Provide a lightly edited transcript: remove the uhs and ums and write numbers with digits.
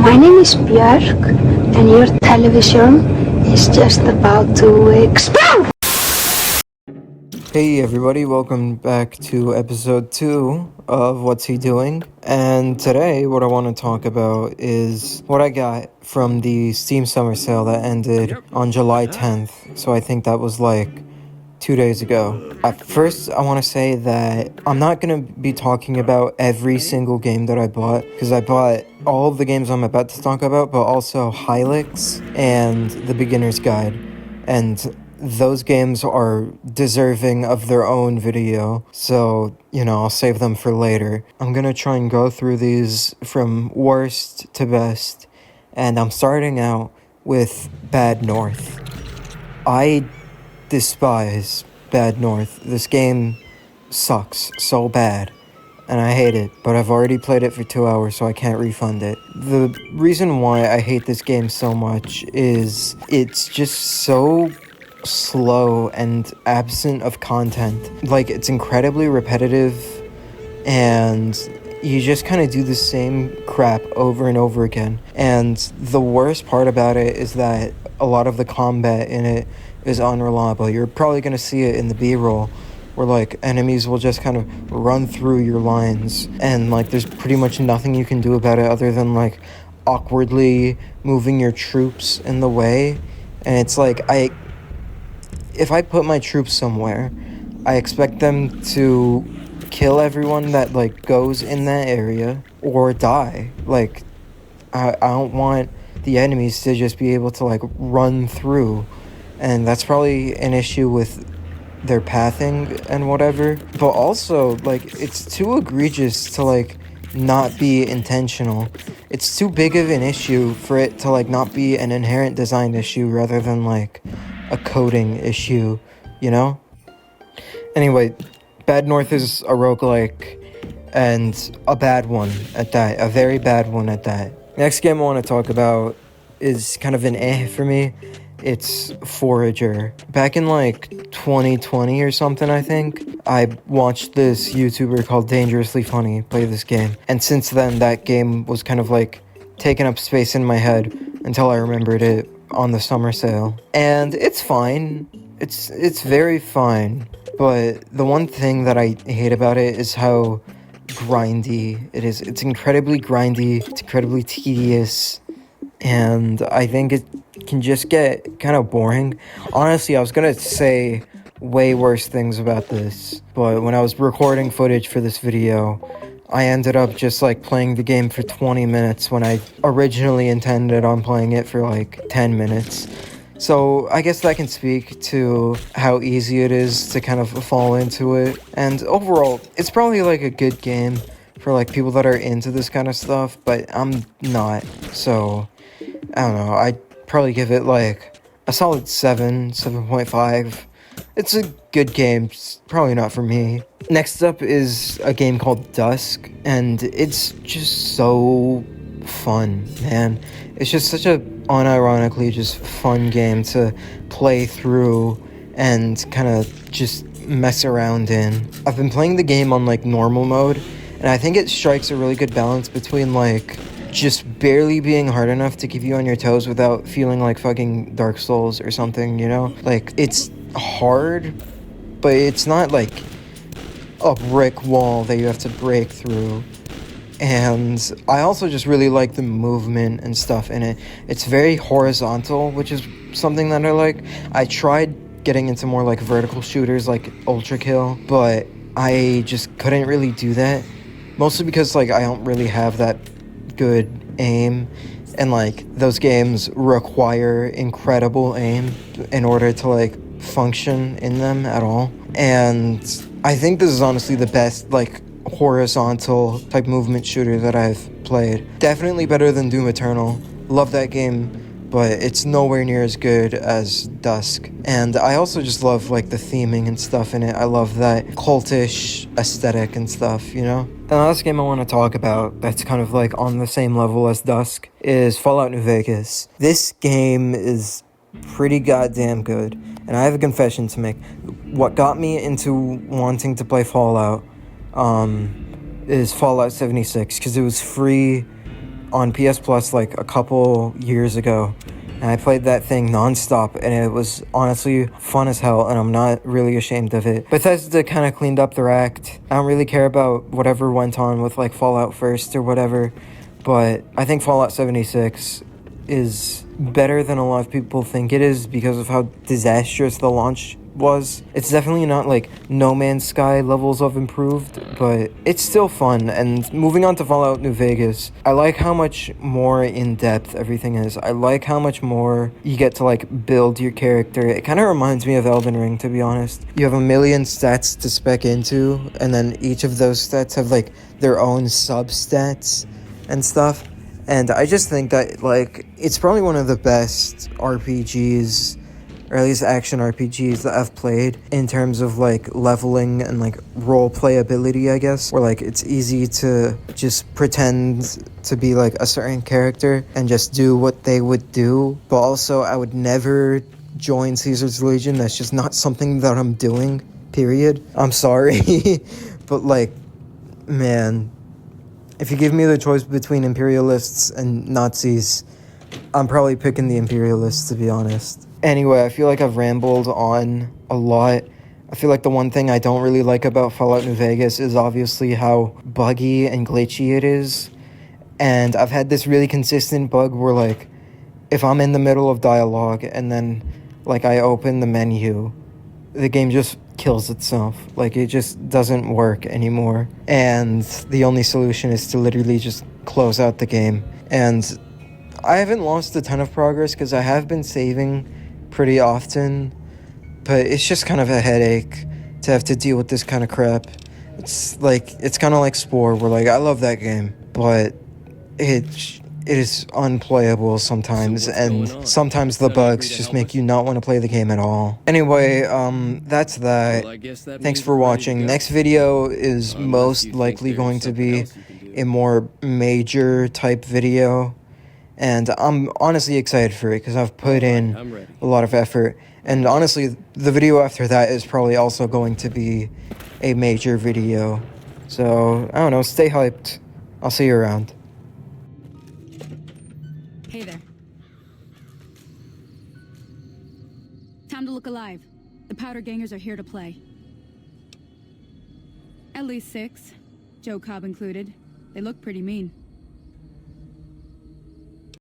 My name is Björk, and your television is just about to explode! Hey everybody, welcome back to episode 2 of What's He Doing? And today what I want to talk about is what I got from the Steam Summer Sale that ended on July 10th. So I think that was like 2 days ago. At first, I want to say that I'm not going to be talking about every single game that I bought, because I bought all of the games I'm about to talk about, but also Hylix and The Beginner's Guide. And those games are deserving of their own video, so, I'll save them for later. I'm going to try and go through these from worst to best, and I'm starting out with Bad North. I despise Bad North. This game sucks so bad, and I hate it, but I've already played it for 2 hours, so I can't refund it. The reason why I hate this game so much is it's just so slow and absent of content. Like, it's incredibly repetitive, and you just kind of do the same crap over and over again. And the worst part about it is that a lot of the combat in it is unreliable. You're probably going to see it in the B-roll, where like enemies will just kind of run through your lines, and like there's pretty much nothing you can do about it other than like awkwardly moving your troops in the way. And it's like, if I put my troops somewhere, I expect them to kill everyone that like goes in that area or die. Like, I don't want the enemies to just be able to like run through, and that's probably an issue with their pathing and whatever. But also, like, it's too egregious to like not be intentional. It's too big of an issue for it to like not be an inherent design issue rather than like a coding issue, you know? Anyway, Bad North is a roguelike, and a bad one at that, a very bad one at that. Next game I want to talk about is kind of an for me. It's Forager. Back in like 2020 or something, I think, I watched this YouTuber called Dangerously Funny play this game. And since then, that game was kind of like taking up space in my head until I remembered it on the summer sale. And it's fine. It's very fine. But the one thing that I hate about it is how grindy it is. It's incredibly grindy. It's incredibly tedious. And I think it can just get kind of boring. Honestly, I was gonna say way worse things about this, but when I was recording footage for this video, I ended up just like playing the game for 20 minutes when I originally intended on playing it for like 10 minutes. So I guess that can speak to how easy it is to kind of fall into it. And overall, it's probably like a good game for like people that are into this kind of stuff, but I'm not. So I don't know, I'd probably give it like a solid 7.5. It's a good game, it's probably not for me. Next up is a game called Dusk, and it's just so fun, man. It's just such a unironically just fun game to play through and kind of just mess around in. I've been playing the game on like normal mode, and I think it strikes a really good balance between like just barely being hard enough to keep you on your toes without feeling like fucking Dark Souls or something, you know? Like, it's hard, but it's not like a brick wall that you have to break through. And I also just really like the movement and stuff in it. It's very horizontal, which is something that I like. I tried getting into more like vertical shooters like Ultra Kill, but I just couldn't really do that. Mostly because like I don't really have that good aim, and like those games require incredible aim in order to like function in them at all. And I think this is honestly the best like horizontal type movement shooter that I've played. Definitely better than Doom Eternal. Love that game, but it's nowhere near as good as Dusk. And I also just love like the theming and stuff in it. I love that cultish aesthetic and stuff, you know? The last game I want to talk about that's kind of like on the same level as Dusk is Fallout New Vegas. This game is pretty goddamn good, and I have a confession to make. What got me into wanting to play Fallout is Fallout 76, because it was free on PS Plus like a couple years ago. And I played that thing nonstop, and it was honestly fun as hell, and I'm not really ashamed of it. Bethesda kind of cleaned up their act. I don't really care about whatever went on with like Fallout First or whatever, but I think Fallout 76 is better than a lot of people think it is because of how disastrous the launch was. It's definitely not like No Man's Sky levels of improved, but it's still fun. And moving on to Fallout New Vegas, I like how much more in depth everything is. I like how much more you get to like build your character. It kind of reminds me of Elden Ring, to be honest. You have a million stats to spec into, and then each of those stats have like their own substats and stuff. And I just think that like it's probably one of the best RPGs, or at least action RPGs that I've played in terms of like leveling and like role playability, I guess, where like it's easy to just pretend to be like a certain character and just do what they would do. But also I would never join Caesar's Legion. That's just not something that I'm doing, period. I'm sorry. But like, man, if you give me the choice between imperialists and Nazis, I'm probably picking the imperialists, to be honest. Anyway, I feel like I've rambled on a lot. I feel like the one thing I don't really like about Fallout New Vegas is obviously how buggy and glitchy it is. And I've had this really consistent bug where, like, if I'm in the middle of dialogue and then, like, I open the menu, the game just kills itself. Like, it just doesn't work anymore. And the only solution is to literally just close out the game. And I haven't lost a ton of progress because I have been saving pretty often, but it's just kind of a headache to have to deal with this kind of crap. It's kind of like Spore, where like I love that game, but it is unplayable sometimes, and sometimes the bugs just make you not want to play the game at all. Anyway, that's that. Thanks for watching. Next video is most likely going to be a more major type video, and I'm honestly excited for it because I've put in a lot of effort. And honestly, the video after that is probably also going to be a major video. So, I don't know, stay hyped. I'll see you around. Hey there. Time to look alive. The Powder Gangers are here to play. At least 6, Joe Cobb included. They look pretty mean.